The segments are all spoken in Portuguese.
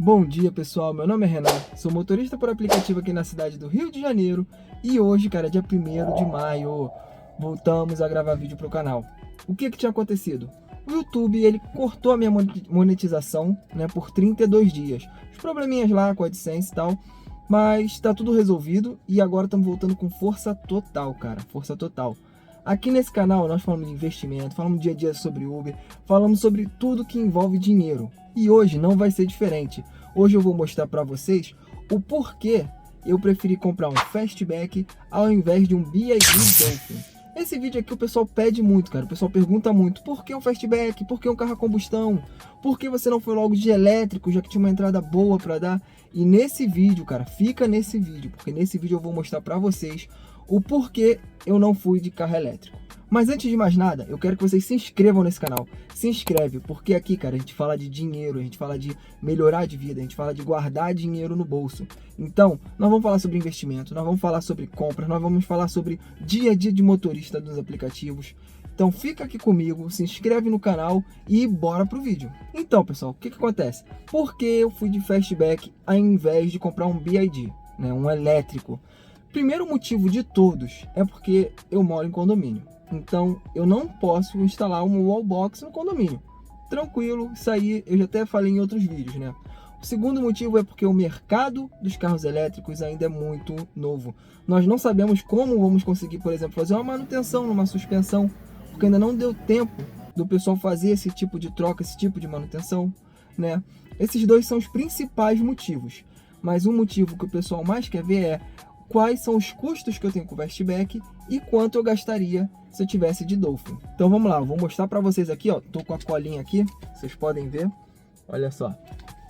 Bom dia, pessoal, meu nome é Renan, sou motorista por aplicativo aqui na cidade do Rio de Janeiro e hoje, cara, é dia 1º de maio, voltamos a gravar vídeo para o canal. O que tinha acontecido? O YouTube, ele cortou a minha monetização, né, por 32 dias. Os probleminhas lá com a AdSense e tal, mas tá tudo resolvido e agora estamos voltando com força total, cara, força total. Aqui nesse canal nós falamos de investimento, falamos dia a dia sobre Uber, falamos sobre tudo que envolve dinheiro. E hoje não vai ser diferente. Hoje eu vou mostrar para vocês o porquê eu preferi comprar um Fastback ao invés de um BYD Dolphin. Esse vídeo aqui o pessoal pede muito, cara. O pessoal pergunta muito, por que um Fastback? Por que um carro a combustão? Por que você não foi logo de elétrico, já que tinha uma entrada boa para dar? E nesse vídeo, cara, fica nesse vídeo, porque nesse vídeo eu vou mostrar para vocês o porquê eu não fui de carro elétrico. Mas antes de mais nada, eu quero que vocês se inscrevam nesse canal. Se inscreve, porque aqui, cara, a gente fala de dinheiro, a gente fala de melhorar de vida, a gente fala de guardar dinheiro no bolso. Então, nós vamos falar sobre investimento, nós vamos falar sobre compras, nós vamos falar sobre dia a dia de motorista dos aplicativos. Então fica aqui comigo, se inscreve no canal e bora pro vídeo. Então, pessoal, o que acontece? Por que eu fui de Fastback ao invés de comprar um BYD, né, um elétrico? Primeiro motivo de todos é porque eu moro em condomínio. Então, eu não posso instalar uma wallbox no condomínio. Tranquilo, isso aí eu já até falei em outros vídeos, né? O segundo motivo é porque o mercado dos carros elétricos ainda é muito novo. Nós não sabemos como vamos conseguir, por exemplo, fazer uma manutenção numa suspensão, porque ainda não deu tempo do pessoal fazer esse tipo de troca, esse tipo de manutenção, né? Esses dois são os principais motivos. Mas um motivo que o pessoal mais quer ver é quais são os custos que eu tenho com o Fastback e quanto eu gastaria se eu tivesse de Dolphin. Então vamos lá, eu vou mostrar para vocês aqui, ó, tô com a colinha aqui, vocês podem ver, olha só,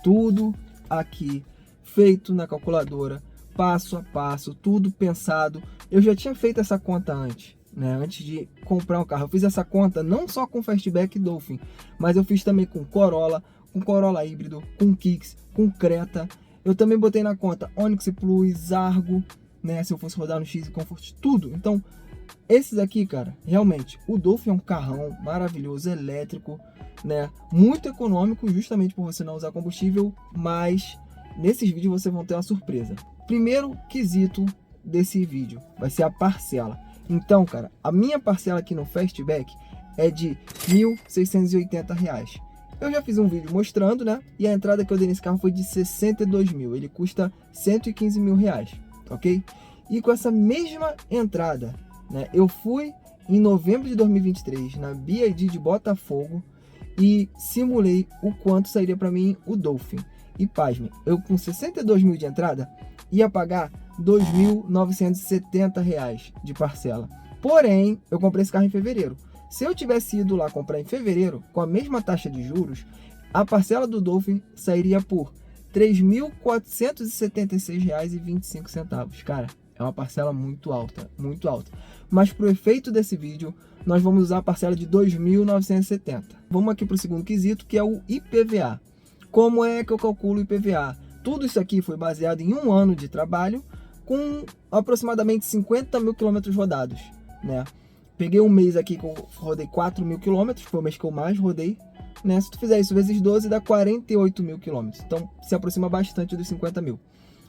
tudo aqui feito na calculadora, passo a passo, tudo pensado. Eu já tinha feito essa conta antes, né, antes de comprar um carro. Eu fiz essa conta não só com Fastback e Dolphin, mas eu fiz também com Corolla híbrido, com Kicks, com Creta. Eu também botei na conta Onix Plus, Argo, né, se eu fosse rodar no X Comfort, tudo. Então, esses aqui, cara, realmente, o Dolphin é um carrão maravilhoso, elétrico, né, muito econômico, justamente por você não usar combustível, mas nesses vídeos vocês vão ter uma surpresa. Primeiro quesito desse vídeo vai ser a parcela. Então, cara, a minha parcela aqui no Fastback é de R$ 1.680. Eu já fiz um vídeo mostrando, né, e a entrada que eu dei nesse carro foi de 62 mil, ele custa 115 mil reais. Ok? E com essa mesma entrada, né, eu fui em novembro de 2023 na BYD de Botafogo e simulei o quanto sairia para mim o Dolphin. E pasme, eu com 62 mil de entrada ia pagar R$ 2.970 de parcela. Porém, eu comprei esse carro em fevereiro. Se eu tivesse ido lá comprar em fevereiro com a mesma taxa de juros, a parcela do Dolphin sairia por R$ 3.476,25. Cara, é uma parcela muito alta, muito alta. Mas para o efeito desse vídeo, nós vamos usar a parcela de R$ 2.970. Vamos aqui para o segundo quesito, que é o IPVA. Como é que eu calculo o IPVA? Tudo isso aqui foi baseado em um ano de trabalho com aproximadamente 50 mil quilômetros rodados, né? Peguei um mês aqui que eu rodei 4 mil quilômetros, foi o mês que eu mais rodei, né? Se tu fizer isso vezes 12, dá 48 mil quilômetros. Então, se aproxima bastante dos 50 mil.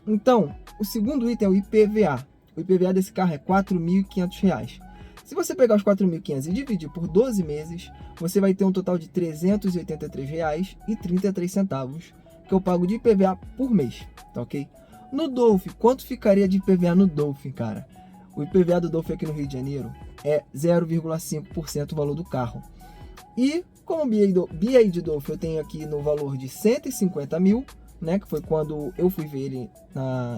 Então, o segundo item é o IPVA. O IPVA desse carro é R$ 4.500. Se você pegar os 4.500 e dividir por 12 meses, você vai ter um total de R$ 383,33, que eu pago de IPVA por mês, tá ok? No Dolphin, quanto ficaria de IPVA no Dolphin, cara? O IPVA do Dolphin aqui no Rio de Janeiro é 0,5% o valor do carro. E como BYD Dolphin eu tenho aqui no valor de 150 mil, né, que foi quando eu fui ver ele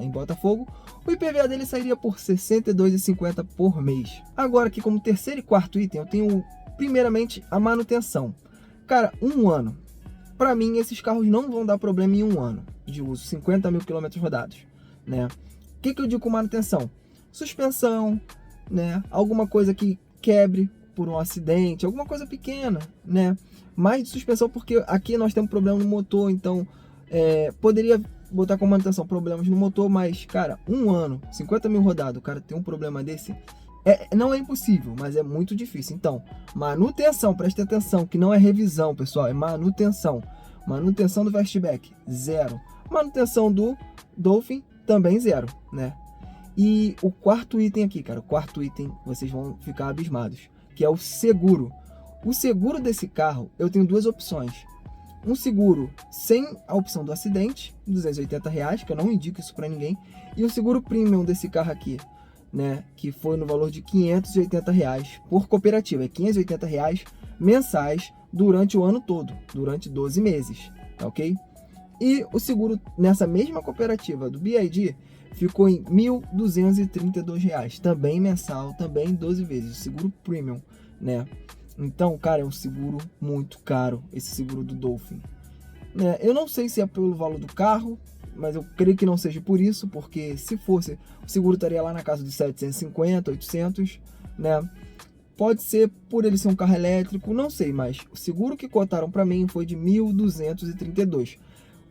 em Botafogo, o IPVA dele sairia por R$ 62,50 por mês. Agora aqui como terceiro e quarto item eu tenho primeiramente a manutenção. Cara, um ano. Para mim esses carros não vão dar problema em um ano de uso, 50 mil quilômetros rodados, né? O que eu digo com manutenção? Suspensão, né? Alguma coisa que quebre por um acidente, alguma coisa pequena, né? Mais de suspensão, porque aqui nós temos problema no motor, então poderia botar como manutenção problemas no motor, mas, cara, um ano, 50 mil rodado, o cara tem um problema desse, não é impossível, mas é muito difícil. Então, manutenção, preste atenção, que não é revisão, pessoal, é manutenção. Manutenção do Fastback, 0. Manutenção do Dolphin, também 0, né? E o quarto item aqui, cara, o quarto item, vocês vão ficar abismados, que é o seguro. O seguro desse carro, eu tenho duas opções. Um seguro sem a opção do acidente, R$280, que eu não indico isso para ninguém. E o seguro premium desse carro aqui, né, que foi no valor de R$580 por cooperativa. É R$580 mensais durante o ano todo, durante 12 meses, tá ok? E o seguro nessa mesma cooperativa do BYD ficou em R$1.232, também mensal, também 12 vezes, seguro premium, né? Então, cara, é um seguro muito caro, esse seguro do Dolphin. Eu não sei se é pelo valor do carro, mas eu creio que não seja por isso, porque se fosse, o seguro estaria lá na casa de 750, 800, né? Pode ser por ele ser um carro elétrico, não sei, mas o seguro que cotaram para mim foi de 1.232.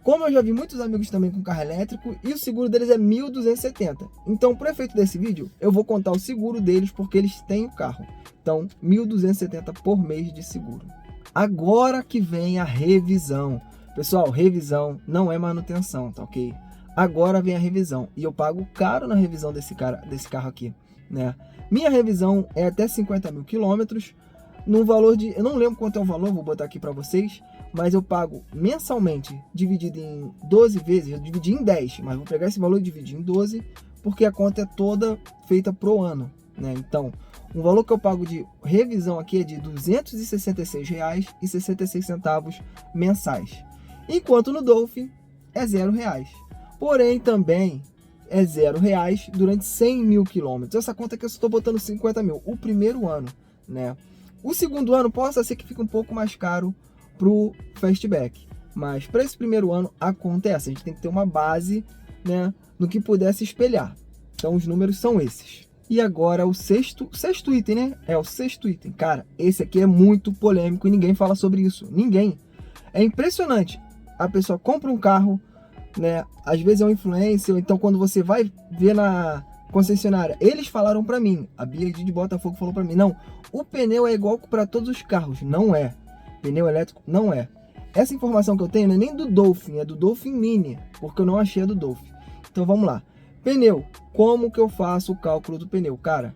Como eu já vi muitos amigos também com carro elétrico, e o seguro deles é 1.270. Então, para o efeito desse vídeo, eu vou contar o seguro deles porque eles têm o carro. Então, 1.270 por mês de seguro. Agora que vem a revisão. Pessoal, revisão não é manutenção, tá ok? Agora vem a revisão. E eu pago caro na revisão desse carro aqui, né? Minha revisão é até 50 mil quilômetros, num valor de... Eu não lembro quanto é o valor, vou botar aqui para vocês, mas eu pago mensalmente, dividido em 12 vezes, eu dividi em 10, mas vou pegar esse valor e dividir em 12, porque a conta é toda feita pro ano, né? Então, o valor que eu pago de revisão aqui é de R$ 266,66 mensais. Enquanto no Dolphin é R$0. Porém, também é R$0 durante 100 mil quilômetros. Essa conta aqui eu só estou botando 50 mil, o primeiro ano, né? O segundo ano possa ser que fique um pouco mais caro para o Fastback. Mas para esse primeiro ano acontece. A gente tem que ter uma base, né, no que pudesse espelhar. Então os números são esses. E agora o sexto item, né? É o sexto item. Cara, esse aqui é muito polêmico e ninguém fala sobre isso. Ninguém. É impressionante. A pessoa compra um carro, né? Às vezes é um influencer, ou então quando você vai ver na concessionária, eles falaram pra mim, a BYD de Botafogo falou pra mim, não, o pneu é igual para todos os carros. Não é. Pneu elétrico não é. Essa informação que eu tenho não é nem do Dolphin, é do Dolphin Mini, porque eu não achei a do Dolphin. Então vamos lá. Pneu. Como que eu faço o cálculo do pneu? Cara,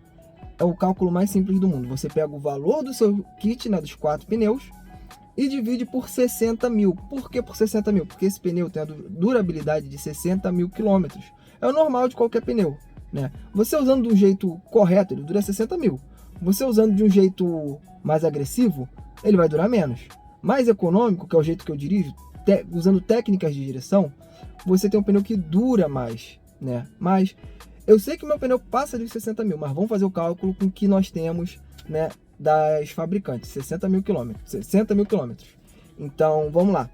é o cálculo mais simples do mundo. Você pega o valor do seu kit, né, dos 4 pneus, e divide por 60 mil. Por que por 60 mil? Porque esse pneu tem a durabilidade de 60 mil quilômetros. É o normal de qualquer pneu, né? Você usando de um jeito correto, ele dura 60 mil. Você usando de um jeito mais agressivo, ele vai durar menos. Mais econômico, que é o jeito que eu dirijo, usando técnicas de direção, você tem um pneu que dura mais, né? Mas eu sei que meu pneu passa de 60 mil, mas vamos fazer o cálculo com o que nós temos, né, das fabricantes, 60 mil quilômetros. Então, vamos lá.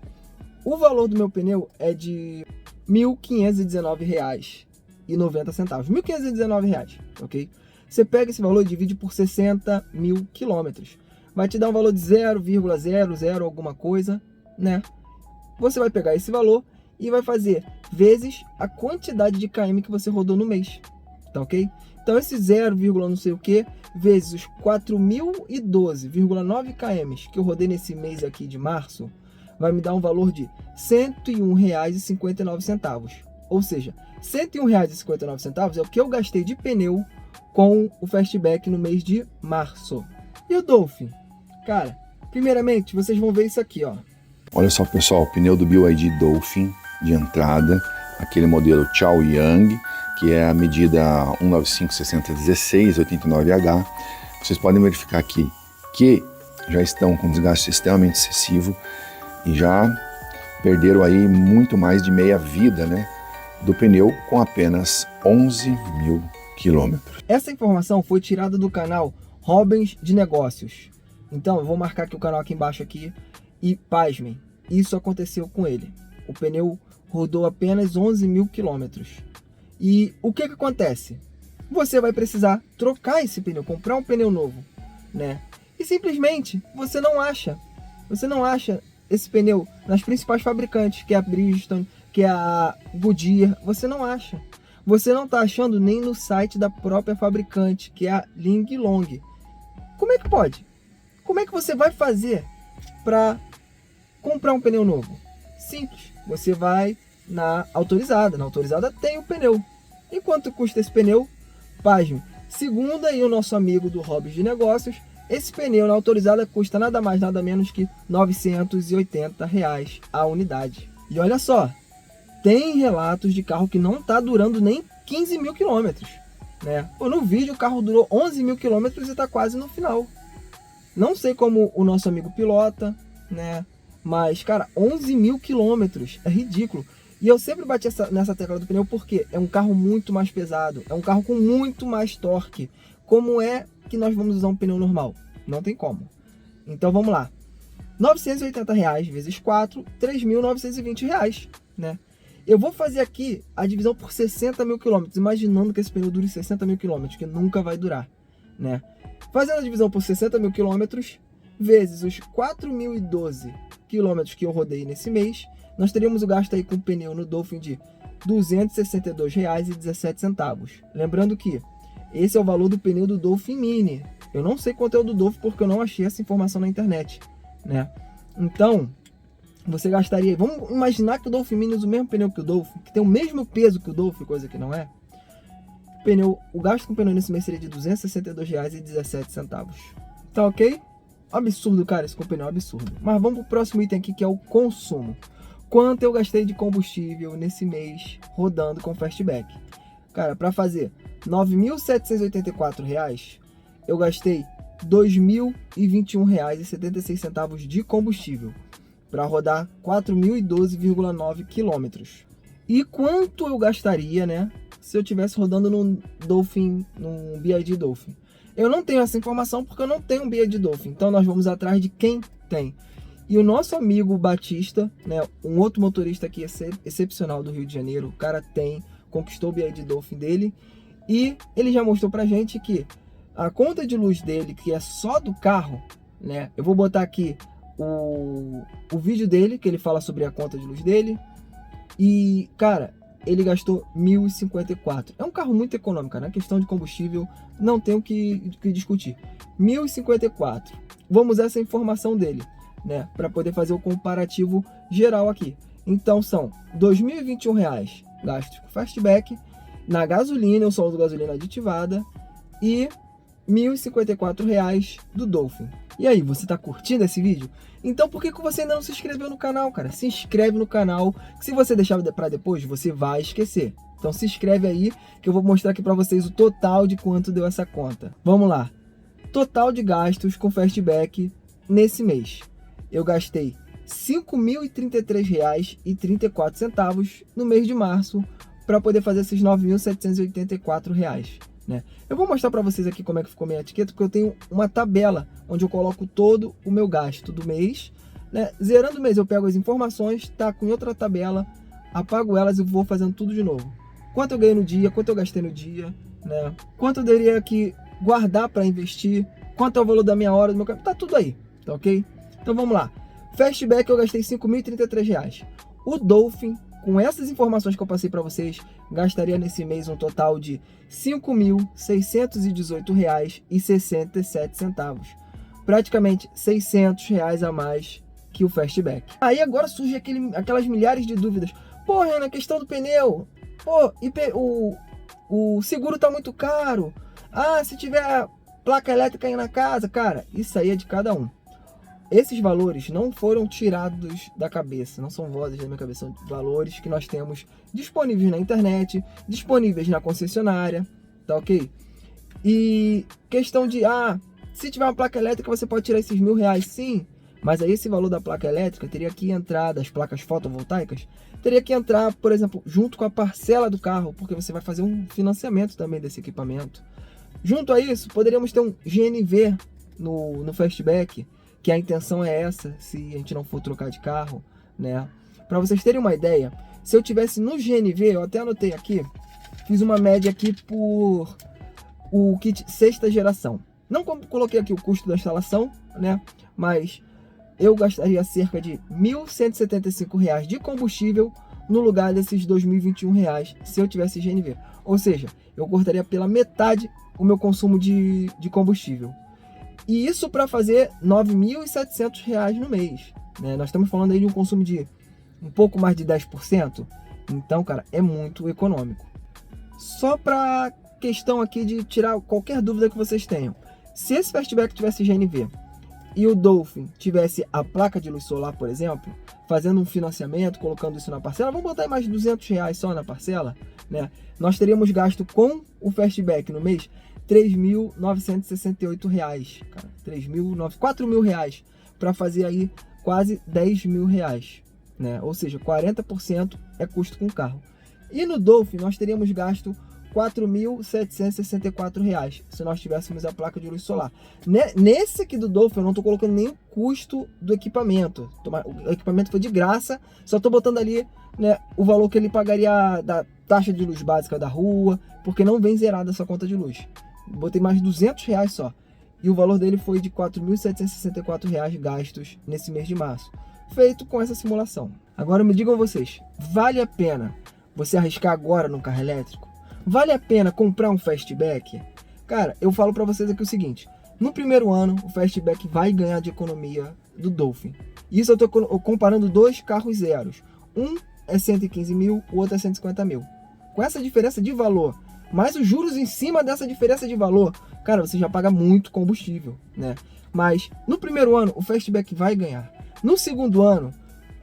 O valor do meu pneu é de R$ 1.519,90. R$ 1.519, ok? Você pega esse valor e divide por 60 mil quilômetros. Vai te dar um valor de 0,00 alguma coisa, né? Você vai pegar esse valor e vai fazer vezes a quantidade de km que você rodou no mês, tá ok? Então esse 0, não sei o que, vezes os 4.012,9 km que eu rodei nesse mês aqui de março, vai me dar um valor de R$ 101,59. Ou seja, R$ 101,59 é o que eu gastei de pneu com o Fastback no mês de março. E o Dolphin? Cara, primeiramente vocês vão ver isso aqui, ó. Olha só, pessoal, o pneu do BYD Dolphin de entrada, aquele modelo Chaoyang, que é a medida 195/60/16 89H. Vocês podem verificar aqui que já estão com desgaste extremamente excessivo e já perderam aí muito mais de meia vida, né, do pneu com apenas 11 mil quilômetros. Essa informação foi tirada do canal Robens de Negócios. Então eu vou marcar aqui o canal aqui embaixo aqui e pasmem, isso aconteceu com ele. O pneu rodou apenas 11 mil quilômetros. E o que acontece? Você vai precisar trocar esse pneu, comprar um pneu novo, né? E simplesmente você não acha esse pneu nas principais fabricantes, que é a Bridgestone, que é a Goodyear, você não acha. Você não está achando nem no site da própria fabricante, que é a Linglong. Como é que pode? Como é que você vai fazer para comprar um pneu novo? simples. Você vai na autorizada. Na autorizada tem o pneu. E quanto custa esse pneu? Pasme. Segundo aí o nosso amigo do Hobbies de Negócios, esse pneu na autorizada custa nada mais, nada menos que R$ 980 a unidade. E olha só, tem relatos de carro que não está durando nem 15 mil quilômetros, né? No vídeo o carro durou 11 mil quilômetros e está quase no final. Não sei como o nosso amigo pilota, né? Mas, cara, 11 mil quilômetros é ridículo. E eu sempre bati nessa tecla do pneu porque é um carro muito mais pesado, é um carro com muito mais torque. Como é que nós vamos usar um pneu normal? Não tem como. Então vamos lá. R$ 980 vezes 4, R$ 3.920, né? Eu vou fazer aqui a divisão por 60 mil quilômetros, imaginando que esse pneu dure 60 mil quilômetros, que nunca vai durar, né? Fazendo a divisão por 60 mil quilômetros, vezes os 4.012 quilômetros que eu rodei nesse mês, nós teríamos o gasto aí com o pneu no Dolphin de R$ 262,17. Lembrando que esse é o valor do pneu do Dolphin Mini. Eu não sei quanto é o do Dolphin porque eu não achei essa informação na internet, né? Então, você gastaria... Vamos imaginar que o Dolphin Mini usa o mesmo pneu que o Dolphin, que tem o mesmo peso que o Dolphin, coisa que não é. O gasto com o pneu nesse mês seria de R$ 262,17. Tá ok? Absurdo, cara, esse com pneu é absurdo. Mas vamos pro próximo item aqui, que é o consumo. Quanto eu gastei de combustível nesse mês rodando com Fastback? Cara, para fazer R$ 9.784, eu gastei R$ 2.021,76 de combustível para rodar 4.012,9 quilômetros. E quanto eu gastaria, né, se eu estivesse rodando num Dolphin, num BYD Dolphin? Eu não tenho essa informação porque eu não tenho um BYD Dolphin. Então nós vamos atrás de quem tem. E o nosso amigo Batista, né, um outro motorista aqui excepcional do Rio de Janeiro, o cara conquistou o BYD Dolphin dele, e ele já mostrou pra gente que a conta de luz dele, que é só do carro, né, eu vou botar aqui o vídeo dele, que ele fala sobre a conta de luz dele, e, cara, ele gastou R$ 1.054. É um carro muito econômico, né? Questão de combustível, não tem o que discutir. R$ 1.054. Vamos usar essa informação dele, né, para poder fazer o comparativo geral aqui. Então são R$ 2.021 gastos com Fastback, na gasolina, eu só uso gasolina aditivada, e R$ 1.054 do Dolphin. E aí, você tá curtindo esse vídeo? Então por que você ainda não se inscreveu no canal, cara? Se inscreve no canal, que se você deixar para depois, você vai esquecer. Então se inscreve aí, que eu vou mostrar aqui para vocês o total de quanto deu essa conta. Vamos lá. Total de gastos com Fastback nesse mês. Eu gastei R$ 5.033,34 no mês de março para poder fazer esses R$ 9.784, né? Eu vou mostrar para vocês aqui como é que ficou minha etiqueta, porque eu tenho uma tabela onde eu coloco todo o meu gasto do mês, né? Zerando o mês eu pego as informações, taco em outra tabela, apago elas e vou fazendo tudo de novo. Quanto eu ganhei no dia, quanto eu gastei no dia, né? Quanto eu teria que guardar para investir, quanto é o valor da minha hora, do meu carro, tá tudo aí, tá ok? Então vamos lá. Fastback eu gastei R$ 5.033. O Dolphin, com essas informações que eu passei para vocês, gastaria nesse mês um total de R$ 5.618,67. Praticamente R$ 600 a mais que o Fastback. Aí agora surge aquelas milhares de dúvidas. Pô, Renan, questão do pneu. Pô, o seguro tá muito caro. Ah, se tiver placa elétrica aí na casa. Cara, isso aí é de cada um. Esses valores não foram tirados da cabeça, não são vozes da minha cabeça, são valores que nós temos disponíveis na internet, disponíveis na concessionária, tá ok? E questão de, se tiver uma placa elétrica você pode tirar esses R$ 1.000, sim, mas aí esse valor da placa elétrica teria que entrar, das placas fotovoltaicas, teria que entrar, por exemplo, junto com a parcela do carro, porque você vai fazer um financiamento também desse equipamento. Junto a isso, poderíamos ter um GNV no Fastback, que a intenção é essa, se a gente não for trocar de carro, né? Para vocês terem uma ideia, se eu tivesse no GNV, eu até anotei aqui, fiz uma média aqui por o kit sexta geração. Não coloquei aqui o custo da instalação, né? Mas eu gastaria cerca de R$ 1.175 de combustível no lugar desses R$ 2.021 se eu tivesse GNV. Ou seja, eu cortaria pela metade o meu consumo de combustível. E isso para fazer R$ 9.700 no mês, né? Nós estamos falando aí de um consumo de um pouco mais de 10%. Então, cara, é muito econômico. Só para questão aqui de tirar qualquer dúvida que vocês tenham. Se esse Fastback tivesse GNV e o Dolphin tivesse a placa de luz solar, por exemplo, fazendo um financiamento, colocando isso na parcela, vamos botar aí mais R$200 só na parcela, né? Nós teríamos gasto com o Fastback no mês R$3.968, cara, R$4.000 para fazer aí quase R$10.000, né? Ou seja, 40% é custo com carro. E no Dolphin nós teríamos gasto R$4.764 se nós tivéssemos a placa de luz solar. Nesse aqui do Dolphin eu não estou colocando nem o custo do equipamento. O equipamento foi de graça, só estou botando ali, né, o valor que ele pagaria da taxa de luz básica da rua, porque não vem zerada essa conta de luz. Botei mais R$200 só. E o valor dele foi de R$4.764 gastos nesse mês de março, feito com essa simulação. Agora me digam vocês, vale a pena você arriscar agora num carro elétrico? Vale a pena comprar um Fastback? Cara, eu falo para vocês aqui o seguinte, no primeiro ano o Fastback vai ganhar de economia do Dolphin. Isso eu estou comparando dois carros zeros. Um é 115 mil, o outro é 150 mil. Com essa diferença de valor, mais os juros em cima dessa diferença de valor, cara, você já paga muito combustível, né? Mas no primeiro ano o Fastback vai ganhar. No segundo ano,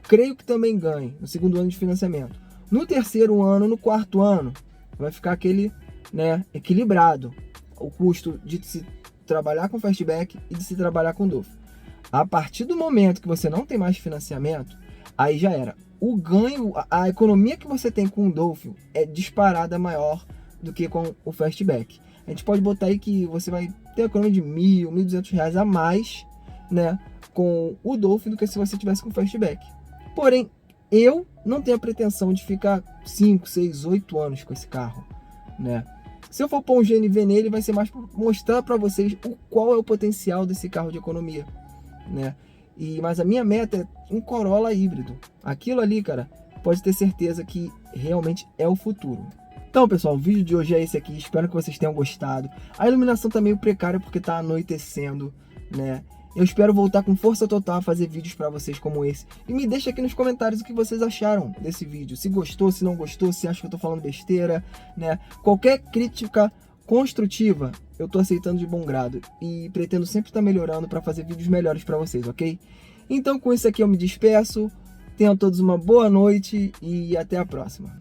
creio que também ganhe, no segundo ano de financiamento. No terceiro ano, no quarto ano, vai ficar aquele, né, equilibrado. O custo de se trabalhar com Fastback e de se trabalhar com Dolphin. A partir do momento que você não tem mais financiamento, aí já era. O ganho, a economia que você tem com o Dolphin é disparada maior do que com o Fastback. A gente pode botar aí que você vai ter uma economia de R$1.000, R$1.200 a mais, né, com o Dolphin do que se você tivesse com o Fastback. Porém, eu não tenho a pretensão de ficar 5, 6, 8 anos com esse carro, né? Se eu for pôr um GNV nele, vai ser mais para mostrar para vocês qual é o potencial desse carro de economia, né? Mas a minha meta é um Corolla híbrido. Aquilo ali, cara, pode ter certeza que realmente é o futuro. Então, pessoal, o vídeo de hoje é esse aqui. Espero que vocês tenham gostado. A iluminação tá meio precária porque tá anoitecendo, né? Eu espero voltar com força total a fazer vídeos para vocês como esse. E me deixa aqui nos comentários o que vocês acharam desse vídeo. Se gostou, se não gostou, se acha que eu tô falando besteira, né? Qualquer crítica construtiva eu tô aceitando de bom grado. E pretendo sempre estar melhorando para fazer vídeos melhores para vocês, ok? Então com isso aqui eu me despeço. Tenham todos uma boa noite e até a próxima.